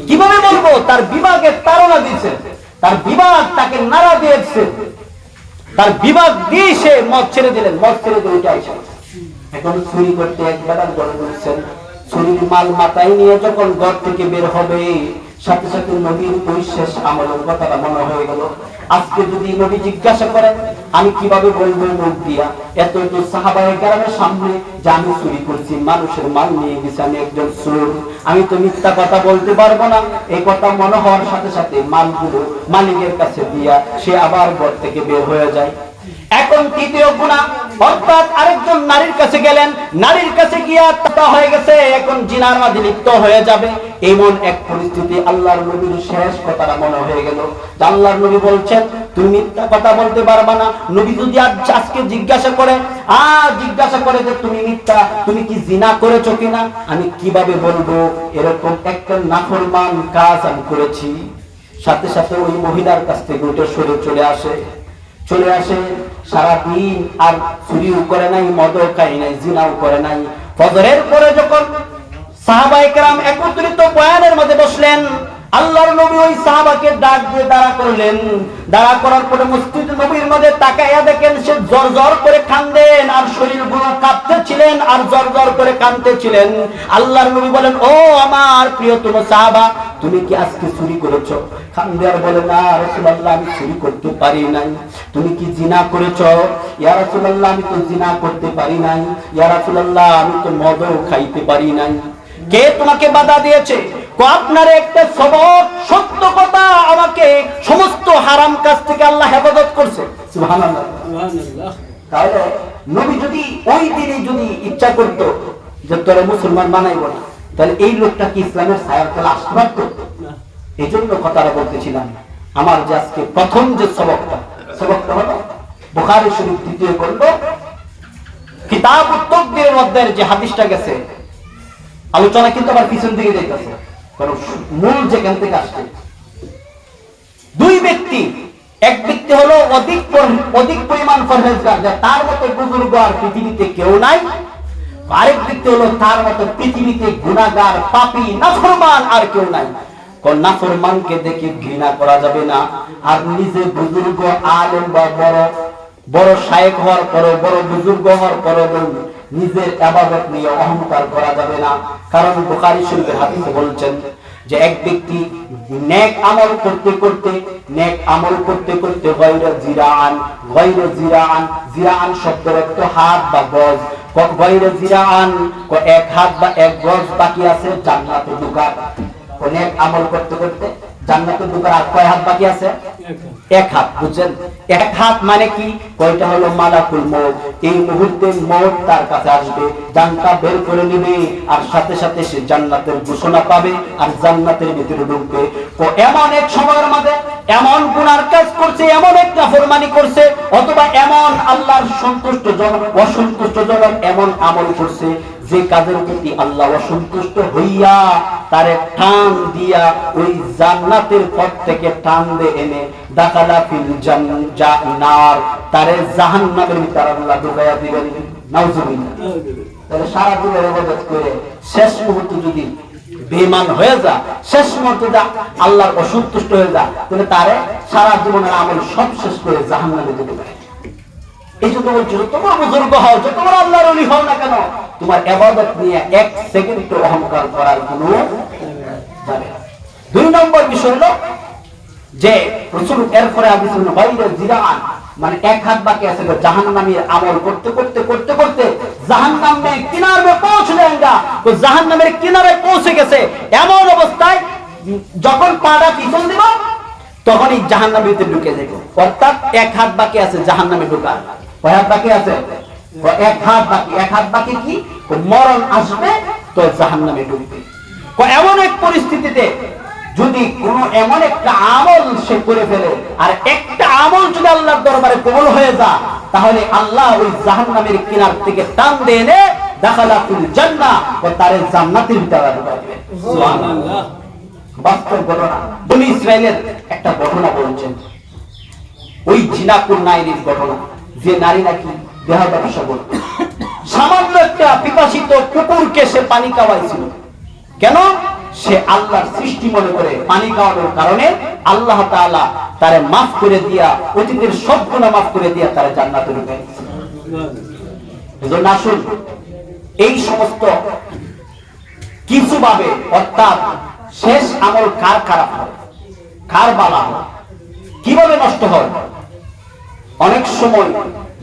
কিভাবে বলবো? তার বিভাগের তাড়না দিয়েছে, তার বিভাগ তাকে নাড়া দিয়েছে, তার বিভাগ দিয়ে সে মদ ছেড়ে দিলেন, মদ ছেড়ে দিয়ে উঠে আসে। এখন চুরি করতে এক বেলার ঘরে ঢুকছেন, চুরির মাল মাথায় নিয়ে যখন ঘর থেকে বের হবে, সাথে সাথে নবীর ওই শেষ আমলের কথাটা মনে হয়ে গেল। আজকে যদি নবী জিজ্ঞাসা করেন আমি কিভাবে বলবো মুখ দিয়া, এত এত সাহাবায়ে কেরামের সামনে যে আমি চুরি করছি, মানুষের মাল নিয়ে গেছি, আমি একজন চোর, আমি তো মিথ্যা কথা বলতে পারবো না। এই কথা মনে হওয়ার সাথে সাথে মালগুলো মালিকের কাছে দিয়া সে আবার ঘর থেকে বের হয়ে যায়। এখন তৃতীয় গুনাহ, অর্থাৎ আরেকজন নারীর কাছে গেলেন, নারীর কাছে গিয়া তা হয়ে গেছে, এখন জিনার মাঝে লিপ্ত হয়ে যাবে। এমন এক পরিস্থিতি আল্লাহর নবীর শেষ কথাটা মনে হয়ে গেল। আল্লাহর নবী বলছেন তুমি মিথ্যা কথা বলতে পারবা না। নবী যদি আজকে জিজ্ঞাসা করে যে তুমি মিথ্যা, তুমি কি জিনা করেছো কিনা, আমি কিভাবে বলবো এরকম একটা নাফরমান কাজ আমি করেছি? সাথে সাথে ওই মহিলার কাছ থেকে উঠে সরে চলে আসে। সারাদিন আর চুরিও করে নাই, মদও খাই নাই, জিনাও করে নাই। ফজরের পরে যখন সাহাবায়ে কেরাম একত্রিত বয়ানের মধ্যে বসলেন, আল্লাহর নবী ওই সাহাবাকে ডাক দিয়ে দাঁড়া করলেন। দাঁড়া করার পরে মসজিদ নবীর মধ্যে তাকাইয়া দেখেন সে জর করে কাঁদেন, আর শরীরগুলো কাঁপতেছিলেন আর জর করে কাঁদতেছিলেন। আল্লাহর নবী বলেন ও আমার প্রিয়তম সাহাবা, তুমি কি আজকে চুরি করেছো? কান্দে আর বলে না রাসূলুল্লাহ আমি চুরি করতে পারি নাই। তুমি কি জিনা করেছো? ইয়া রাসূলুল্লাহ আমি তো জিনা করতে পারি নাই। ইয়া রাসূলুল্লাহ আমি তো মদও খাইতে পারি নাই। কে তোমাকে বাধা দিয়েছে? আপনার একটা সবক সত্য কথা, আমাকে সমস্ত হারাম কাজ থেকে আল্লাহ হেফাজত করছে। সুবহানাল্লাহ। তাহলে নবী যদি ওই দিনে যদি ইচ্ছা করতো যে তোরা মুসলমান বানাইবো না, তাহলে এই লোকটা কি ইসলামের ছায়ার তলে আসতে পারতো? এই জন্য কথাটা বলতেছিলাম। আমার যে আজকে প্রথম যে সবকটা হলো বুখারী শরীফ তৃতীয় খণ্ড কিতাবুত তাকদীরের মধ্যে যে হাদিসটা গেছে, আলোচনা কিন্তু আবার পিছন দিকে যাইতেছে, কারণ মূল যেখান থেকে আসছে। দুই ব্যক্তি, এক ব্যক্তি হলো অধিক পরিমাণ পরহেজগার, যা তার মতো বুজুর্গ আর পৃথিবীতে কেউ নাই। আরেক ব্যক্তি হলো তার মতো পৃথিবীতে গুনাহগার, পাপী, নাফরমান আর কেউ নাই। কোন নাফরমানকে দেখে ঘৃণা করা যাবে না, আর নিজে বুজুর্গ আলেম বা বড় শায়েখ হওয়ার পরে, বড় বুজুর্গ হওয়ার পরে নিজের ইবাদত নিয়ে অহংকার করা যাবে না। কারণ বুখারী শরীফের হাদিসে বলছেন যে এক ব্যক্তি নেক আমল করতে করতে জিরাআন শব্দের অর্থ হাত বা গজ, এক হাত বা এক গজ বাকি আছে জান্নাতে ঢোকার। নেক আমল করতে করতে জান্নাতে ঢোকার আর কয় হাত বাকি আছে? এক হাত। বুঝছেন? এক হাত মানে কি? কয়টা হলো মালাকুল মউত। এই মুহূর্তে মউত তার কাছে আসবে, জানটা বের করে নেবে, আর সাথে সাথে সে জান্নাতের ঘোষণা পাবে আর জান্নাতের ভিতরে ঢুকবে। তো এমন এক সময়ের মধ্যে এমন গুনার কাজ করছে, এমন এক নাফরমানি করছে, অথবা এমন আল্লাহর অসন্তুষ্টজনক এমন আমল করছে যে কাজের প্রতি আল্লাহ অসন্তুষ্ট হইয়া তারে টান দিয়া ওই জান্নাতের পথ থেকে টান দিয়ে এনে দাখালা ফিল জান্নার, তারে জাহান্নামের ভিতরে আল্লাহ ঢুকাইয়া দিবেন। নাউজুবিল্লাহ। তাহলে সারা জীবন ইবাদত করে শেষ মুহূর্তে যদি বেঈমান হয়ে যা, শেষ মুহূর্তে আল্লাহর অসন্তুষ্ট হয়ে যা, তাহলে তারে সারা জীবনের আমল সব শেষ করে জাহান্নামে দিতে পারে। এই জন্য বলছি তোমার বুজুর্গ হও, তোমার আল্লাহর ওলি হও না কেন, তোমার ইবাদত নিয়ে এক সেকেন্ড অহংকার করার কোনো যাবে না। দুই নম্বর বিষয় হলো যে রাসূল এরপরে হাদিস হলো বাইরে জিরাআন, মানে এক হাত বাকি আছে জাহান্নামের আমল করতে করতে জাহান্নামে কিনারে পৌঁছে যায়গা। তো জাহান্নামের কিনারে পৌঁছে গেছে, এমন অবস্থায় যখন পাড়া পিছন দিব তখনই জাহান্নামের ভিতরে ঢুকে যাবে। অর্থাৎ এক হাত বাকি আছে জাহান্নামে ঢোকার। কয় হাত বাকি আছে? এক হাত বাকি। এক হাত বাকি কি? মরণ আসবে তো জাহান্নামে ঢুকবে। এমন এক পরিস্থিতিতে যদি কোনো এমন একটা আমল সে করে ফেলে, আর একটা আমল যদি আল্লাহর দরবারে কবুল হয়ে যায়, তাহলে আল্লাহ ওই জাহান্নামের কিনার থেকে টান দিয়ে এনে দাখালাতুল জান্নাহ ও তার জান্নাতের ভিতরে ঢুকাই দিবেন। সুবহানাল্লাহ। বাস্তব ঘটনা, বনি ইসরাইলের একটা ঘটনা বলছেন, ওই জিনাকুর নারীর ঘটনা, যে নারী নাকি দেহ ব্যবসা করত। সামান্য একটা পিপাসিত কুকুরকে সে পানি খাওয়াইছিল। কেন? সে আল্লাহর সৃষ্টি মনে করে পানি খাওয়ানোর কারণে আল্লাহ তাআলা তারে মাফ করে দিয়া, অতীতের সব গুনাহ মাফ করে দিয়া তারে জান্নাতে ঢুকাই দিয়েছেন। এজন্য আসুন, এই সমস্ত কিছু ভাবে, অর্থাৎ শেষ আমল কার খারাপ হয়, কার বালা হয়, কিভাবে নষ্ট হয়। অনেক সময়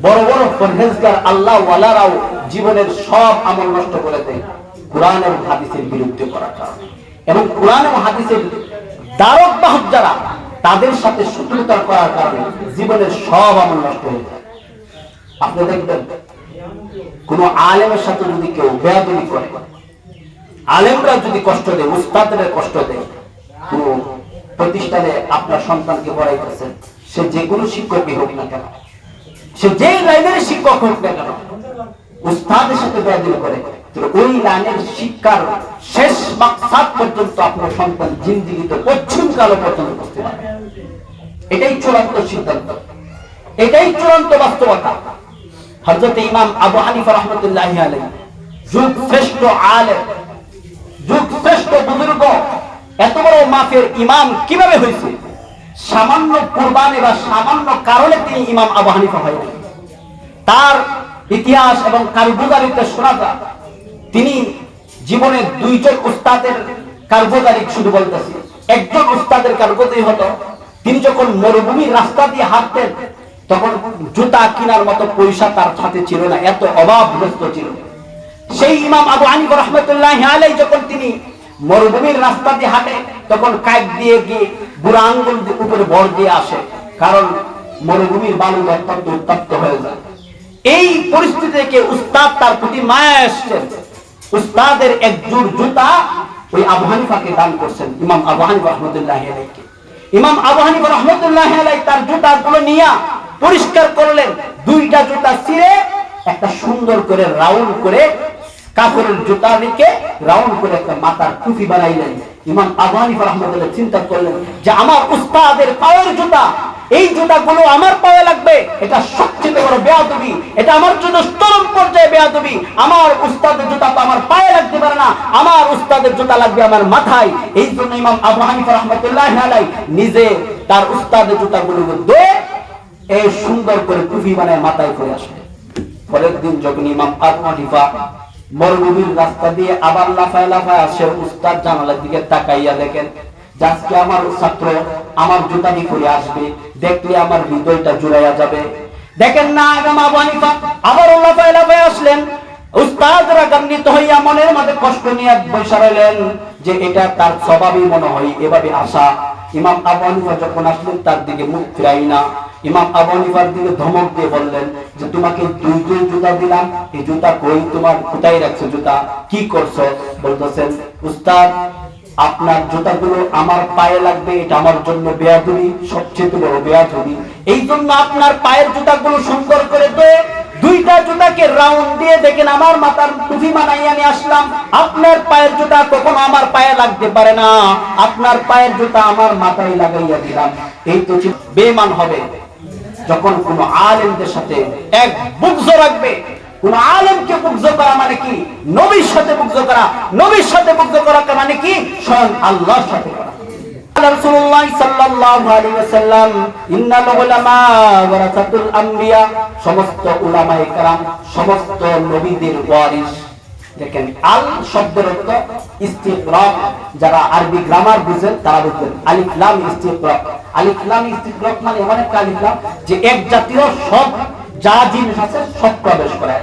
বড় বড় পরহেজগার আল্লাহ ওয়ালারাও জীবনের সব আমল নষ্ট করে দেয় কোরআন এবং হাদিসের বিরুদ্ধে করার কারণে। এবং কোরআন এবং হাদিসের দ্বারক বাহক যারা, তাদের সাথে শত্রুতা করার কারণে জীবনের সব আমল নষ্ট হয়ে যায়। আপনি দেখবেন, কোন আলেমের সাথে যদি কেউ বেয়াদবি করে, আলেমরা যদি কষ্ট দেয়, উস্তাদরা কষ্ট দেয়, কোন প্রতিষ্ঠানে আপনার সন্তানকে পড়াইতেছেন, সে যে কোনো শিক্ষকই হোক না কেন, সে যে লাইনের শিক্ষক হোক না কেন, উস্তাদের সাথে বেয়াদবি করে, ওই লাইনের শিক্ষার শেষ মাকসাদ পর্যন্ত আপনার সন্তান জিন্দেগিতে পশ্চিম কালো পর্যন্ত করতে পারে। এটাই চূড়ান্ত সিদ্ধান্ত, এটাই চূড়ান্ত বাস্তবতা। হযরত ইমাম আবু হানিফা রাহমাতুল্লাহি আলাইহি, যুগ শ্রেষ্ঠ আলেম, যুগ শ্রেষ্ঠ বুজুর্গ, এত বড় মাফের ইমাম কিভাবে হয়েছে? সামান্য কুরবানি বা সামান্য কারণে তিনি ইমাম আবু হানিফা হয়েছেন। তার ইতিহাস এবং কারগুজারিতে শোনা যায়, তিনি জীবনে দুইজন উস্তাদের কারগুজারি শুধু বলতেছি। একজন উস্তাদের কারগুজারি হলো, তিনি যখন মরুভূমির রাস্তা দিয়ে হাঁটতেন, তখন জুতা কেনার মতো পয়সা তার হাতে ছিল না, এত অভাবগ্রস্ত ছিল। সেই ইমাম আবু হানিফা রাহমাতুল্লাহি আলাইহি যখন তিনি মরুভূমির রাস্তা দিয়ে হাঁটে, তখন কাঁধ দিয়ে গিয়ে বুড়া আঙ্গুল উপরে ভর দিয়ে আসে, কারণ মরুভূমির বালু অত্যন্ত উত্তপ্ত হয়ে যায়। এই পরিস্থিতি থেকে উস্তাদ তার প্রতি মায়া আসছেন, উস্তাদের এক জোড় জুতা ওই আবু হানিফাকে দান করছেন, ইমাম আবু হানিফা রাহমাতুল্লাহি আলাইহি। ইমাম আবু হানিফা রাহমাতুল্লাহি আলাইহি তার জুতাগুলো নিয়ে পরিষ্কার করলেন, দুইটা জুতা ছিঁড়ে একটা সুন্দর করে রাউন্ড করে কাপড়ের জুতা রেখে রাউন্ড করে একটা মাথার টুপি বানাইলেন। ইমাম আবু হানিফা রাহমাতুল্লাহ চিন্তা করলেন যে আমার উস্তাদের পায়ের জুতা, এই জুতাগুলো আমার পায়ে লাগবে, এটা সবচেয়ে বড় বেয়াদবি, এটা আমার জন্য চরম পর্যায়ে বেয়াদবি। আমার উস্তাদের জুতা তো আমার পায়ে লাগতে পারে না, আমার উস্তাদের জুতা লাগবে আমার মাথায়। এই জন্য ইমাম আবু হানিফা রাহমাতুল্লাহি আলাইহি নিজে তার উস্তাদের জুতাগুলো ধুয়ে এই সুন্দর করে টুপি বানায় মাথায় করে আসলেন। পরের দিন যখন ইমাম আবু হানিফা মরুভূমির রাস্তা দিয়ে আবার লাফায় লাফায় আসে, উস্তাদ জানালার দিকে তাকাইয়া দেখেন আজকে আমার ছাত্র আমার জুতানি করে আসবে, দেখলে আমার হৃদয়টা জুড়াইয়া যাবে। দেখেন না, ইমাম আবু হানিফা আবার লাফায় লাফায় আসলেন। উস্তাদরা গান্বিত হইয়া মনের মধ্যে কষ্ট নিয়ে বসে রইলেন যে এটা তার স্বভাবই মনে হয় এভাবে আসা। ইমাম আবু হানিফা যখন আসলেন, তার দিকে মুখ ফিরাই না। ইমাম আবু হানিফার দিকে ধমক দিয়ে বললেন যে তোমাকে দুই জুতা দিলাম, এই জুতা কই, তোমার কোথায় রাখছো জুতা, কি করছো? বলতেছেন উস্তাদ আপনার জুতাগুলো আমার পায়ে লাগবে, এটা আমার জন্য বেয়াদবি, সবচেয়ে বড় বেয়াদবি। এই জন্য আপনার পায়ের জুতাগুলো সুন্দর করে দিয়ে দুইটা জুতাকে রাউন্ড দিয়ে দেখেন আমার মাথার টুপি বানাইয়া নিয়ে আসলাম। আপনার পায়ের জুতা কখনো আমার পায়ে লাগতে পারে না, আপনার পায়ের জুতা আমার মাথায় লাগাইয়া দিলাম। এই তো বেঈমান হবে যখন কোন আলেমদের সাথে এক বুগজ রাখবে। কোন আলেমকে বুগজ করা মানে কি? নবীর সাথে বুগজ করা। নবীর সাথে বুগজ করা মানে কি? স্বয়ং আল্লাহর সাথে করা। রাসূলুল্লাহ সাল্লাল্লাহু আলাইহি ওয়াসাল্লাম ইন্নাল উলামা ওয়ারাসাতুল আম্বিয়া, সমস্ত উলামায়ে কেরাম সমস্ত নবীদের ওয়ারিস। দেখেন আল শব্দের অর্থ ইস্তিকরাক, যারা আরবি গ্রামার বুঝেন তারা বুঝবেন আলিফ লাম ইস্তিকরাক। আলিফ লাম ইস্তিকরাক মানে এমন একটা আলিফ লাম যে এক জাতীয় সব যা জিনিস আছে সব প্রবেশ করে।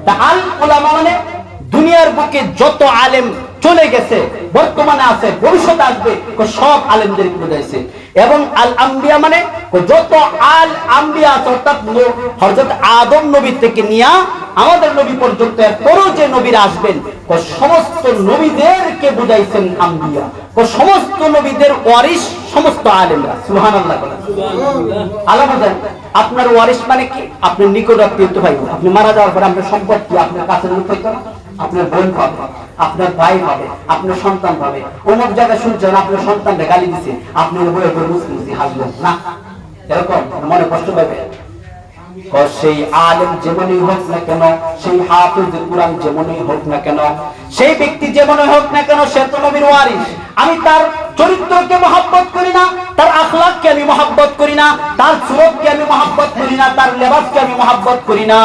তা আল উলামা মানে দুনিয়ার বুকে যত আলেম চলে গেছে, বর্তমানে আছে, ভবিষ্যতে আসবে, সব আলেমদের বোঝাইছে। এবং আল আম্বিয়া মানে যত আল আম্বিয়া আছে, অর্থাৎ হযরত আদম নবী থেকে নিয়ে আমাদের নবী পর্যন্ত পরও যে নবীরা আসবেন সমস্ত নবীদেরকে বুঝাইছেন আম্বিয়া। ও সমস্ত নবীদের ওয়ারিস সমস্ত আলেমরা। সুবহানাল্লাহ বলেন। আল্লাহ বলেন আপনার ওয়ারিস মানে কি? আপনার নিকট আত্মীয় তো ভাই, আপনি মারা যাওয়ার পরে আপনার সম্পত্তি আপনার কাছের লোক হইতো না, আপনার বোন পাবে, আপনার ভাই পাবে, আপনার সন্তান পাবে। অমুক জায়গায় শুনছেন আপনার সন্তানটা গালি দিছে, আপনি বলে মুসলিম হাসবেন না, এরকম মনে কষ্ট পাবে। সেই আলেম যেমনই হোক না কেন, সেই হাফেজ কুরআন যেমনই হোক না কেন, সেই ব্যক্তি যেমনই হোক না কেন, সে তো নবীর ওয়ারিস। আমি তার চরিত্রকে মহব্বত করি না, তার আখলাককে আমি মহব্বত করি না, তার সুরতকে আমি মহব্বত করি না, তার লেবাসকে আমি মহব্বত করি না,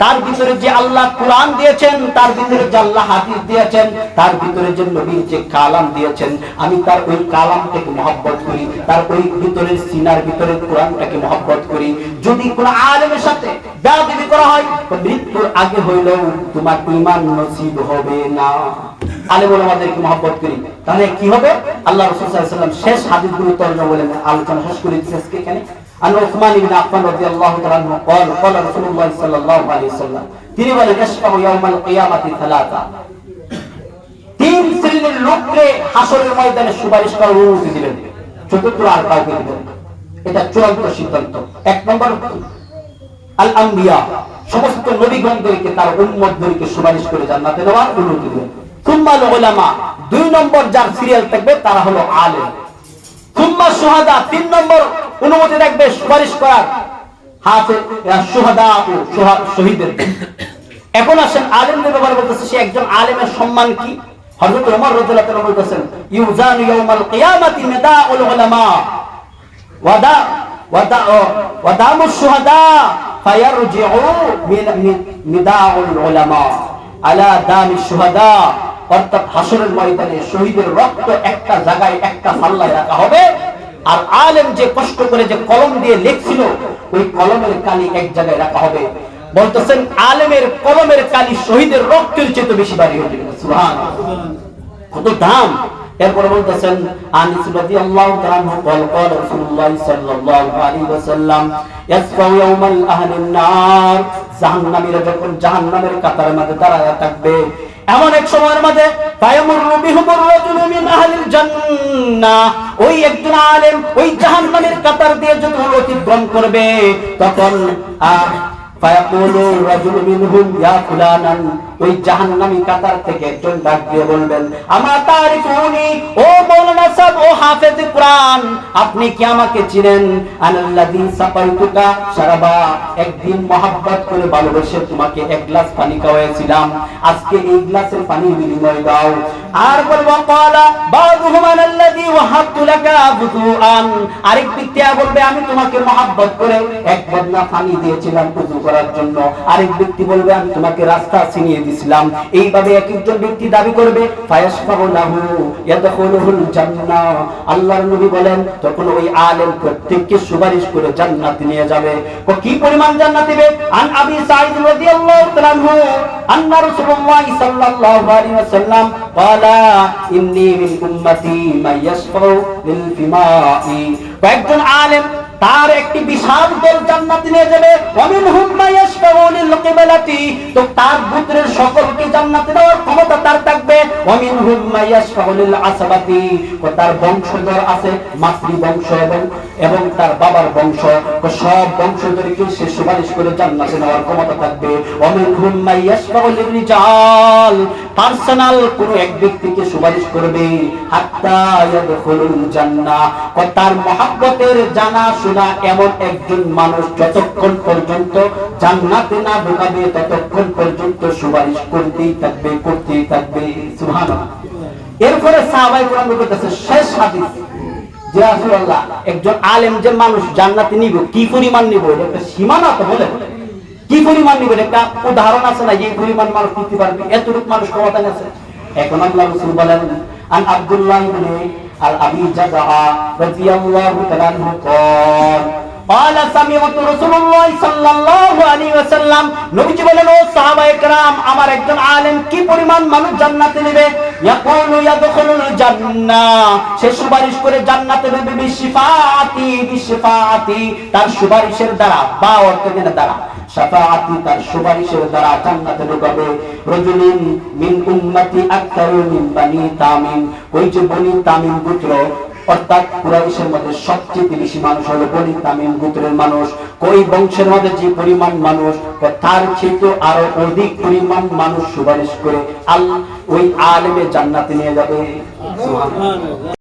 তার ভিতরে যে আল্লাহ কুরআন দিয়েছেন, তার ভিতরে যে আল্লাহ হাদিস দিয়েছেন, তার ভিতরে যে নবীর যে কালাম দিয়েছেন, আমি তার ওই কালামটাকে মহব্বত করি, তার ওই ভিতরে সিনার ভিতরে কোরআনটাকে মহব্বত করি। যদি কোন আলেমের সাথে বেয়াদবি করা হয়, তো মৃত্যুর আগে হইলেও তোমার ঈমান নসিব হবে না। আলেম ওলামাদেরকে মহব্বত করি, তাহলে কি হবে? আল্লাহ রাসূল সাল্লাল্লাহু আলাইহি ওয়াসাল্লাম শেষ হাদিসগুলো তর্জমা বলেন, আলোচনা শেষ করে দিয়েছে এখানে। আন উসমান ইবনে আফফান রাদিয়াল্লাহু তাআলা আনহু قال قال রাসূলুল্লাহ সাল্লাল্লাহু আলাইহি ওয়াসাল্লাম, তিনি বলেন ইশফাউ ইয়াউমাল কিয়ামাতি সালাসা, তিন শ্রেণীর লোককে হাসরের ময়দানে সুপারিশ করার অনুমতি দিবেন, চতুর্থ আর কাউকে দিবেন। এটা চূড়ান্ত সিদ্ধান্ত। এক নম্বর আল আম্বিয়া, সমস্ত নবীগণদেরকে তার উম্মতদেরকে সুপারিশ করে জান্নাতে নেওয়ার অনুমতি দিবেন। সুম্মাল উলামা, দুই নম্বর যার সিরিয়াল থাকবে তারা হলো আলেম। সুম্মা শুহাদা, তিন নম্বর অনুমতি থাকবে সুপারিশ করার হাফেজ শুহাদা ও শহীদদের। এখন আসেন আলেমদের ব্যাপারে বলতেছে, সে একজন আলেমের সম্মান কি? হযরত ওমর রাদিয়াল্লাহু তাআলা বলতেছেন, ইউজানু ইয়াউমাল কিয়ামাতি নিদাউল উলামা ওয়াদামুশ শুহাদা ফায়ারজিউ নিদাউল উলামা আলা দামিশ শুহাদা। অর্থাৎ হাসরের ময়দানে শহীদের রক্ত একটা জায়গায় একটা পাল্লায় রাখা হবে, আর আলেম যে কষ্ট করে যে কলম দিয়ে লিখছিল ওই কলমের কালি এক জায়গায় রাখা হবে। বলতেছেন আলেমের কলমের কালি শহীদের রক্তের চেয়ে বেশি ভারী হয়ে যাবে। সুবহানাল্লাহ, কত দাম। এরপর বলতেছেন আনিস রাদিয়াল্লাহু তাআলা আনহু قال قال رسول الله صلى الله عليه وسلم يسفو يوم اهل النار, জাহান্নামীরা যখন জাহান্নামের কাতারের মধ্যে দাঁড়ায়া থাকবে, এমন এক সময়ের মধ্যে ফায়ামুরু বিহুমুর রাজুলু মিন আহলিল জান্নাহ, ওই একজন আলেম ওই জাহান্নামের কাতার দিয়ে যখন অতিক্রম করবে, তখন ফায়াকুলু রাজুলু মিনহুম ইয়া ফুলানান, ওই জাহান্নামী কাতার থেকে একজন ডাক দিয়ে বলবেন, আমা তারিফুনি, ও মাওলানা সাহেব, ও হাফেজ কুরআন, আপনি কি আমাকে চিনেন? আনাল্লাযী সাকাইতুকা শারাবা, একদিন মহব্বত করে ভালোবেসে তোমাকে এক গ্লাস পানি খাওয়াইছিলাম, আজকে এই গ্লাসের পানির বিনিময় দাও। আর বলবো ক্বালা বাদুহুম আনাল্লাযী ওয়াহাবতু লাকা বুতুআন, আরেক ব্যক্তি বলবে আমি তোমাকে মহব্বত করে এক বদনা পানি দিয়েছিলাম ওযু করার জন্য, আরেক ব্যক্তি বলবে আমি তোমাকে রাস্তা চিনিয়ে দিয়েছিলাম। এইভাবে এক একজন ব্যক্তি দাবি করবে, ফায়াশফাউ লাহু ইয়াদখুলুল জান্নাহ, আল্লাহর নবী বলেন তখন ওই আলেম প্রত্যেককে সুপারিশ করে জান্নাতে নিয়ে যাবে। কি পরিমাণ জান্নাত দিবে? আন আবি সাঈদ রাদিয়াল্লাহু তাআলা আনহু আন্না রাসূলুল্লাহ সাল্লাল্লাহু আলাইহি ওয়াসাল্লাম ক্বালা ইন্নী মিন উম্মতি মান ইয়াশফাউ লিল ফিমাই, একজন আলেম তার একটি বিশাল দল জান্নাতে নিয়ে যাবে। ওয়ামিনহুম মা ইয়াশফাউ লিল কিবলাতি, তো তার গোত্রের সকলকে জান্নাতে নেওয়ার ক্ষমতা তার থাকবে। ওয়ামিনহুম মা ইয়াশফাউ লিল আসাবাতি, ও তার বংশধর আছে, মাতৃ বংশ এবং তার বাবার বংশ, সব বংশধরকে সে সুপারিশ করে জান্নাতে নেওয়ার ক্ষমতা থাকবে। ওয়ামিনহুম মা ইয়াশফাউ লিল রিজাল, পার্সোনাল কোন এক ব্যক্তিকে সুপারিশ করবে, হাত্তা ইয়াদখুলুল জান্নাহ, ও তার মহব্বতের জানা শোনা এমন একজন মানুষ যতক্ষণ পর্যন্ত জান্নাতে না ঢোকাবে ততক্ষণ পর্যন্ত সুপারিশ করতেই থাকবে, করতেই থাকবে। সুবহানাল্লাহ। এরপরে সাহাবায়ে কেরাম বলতেছে শেষ হাদিস, যে রাসূলুল্লাহ একজন আলেম যে মানুষ জান্নাতে নিব, কি পরিমাণ নিব? এটা একটা সীমানা তো বলে, কি পরিমাণ নিব? একটা উদাহরণ আছে না, এই পরিমাণ মানুষ নিতে পারবে, এতটুকু মানুষ ক্ষমতা আছে। এখন আল্লাহ রাসূল বলেন, আন আব্দুল্লাহ ইবনে আবি জাযা রাদিয়াল্লাহু তাআলা আনহু قال سمعت رسول الله صلى الله عليه وسلم, নবীজি বলেন ও সাহাবায়ে কেরাম, আমার একজন আলেম কি পরিমাণ মানুষ জান্নাতে নেবে? ইয়াকুলু ইয়াদখুলুল জান্নাহ, সে সুপারিশ করে জান্নাতে নেবে বিশফাআতি, বিশফাআতি, তার সুপারিশের দ্বারা, বা অর্থের দ্বারা, শাফাআতি তার সুপারিশের দ্বারা জান্নাতে ঢোকাবে। রাজুলিন মিন উম্মতি আকতারু মিন বানি তামিম, ওই যে বনি তামিম গোত্র, অর্থাৎ কুরাইশের মধ্যে সবচেয়ে বেশি মানুষ হলো বনি তামিম গোত্রের মানুষ। ওই বংশের মধ্যে যে পরিমাণ মানুষ, তার চেয়ে আরো অধিক পরিমাণ মানুষ সুপারিশ করে ওই আলেমে জান্নাতে নিয়ে যাবে। সুবহানাল্লাহ।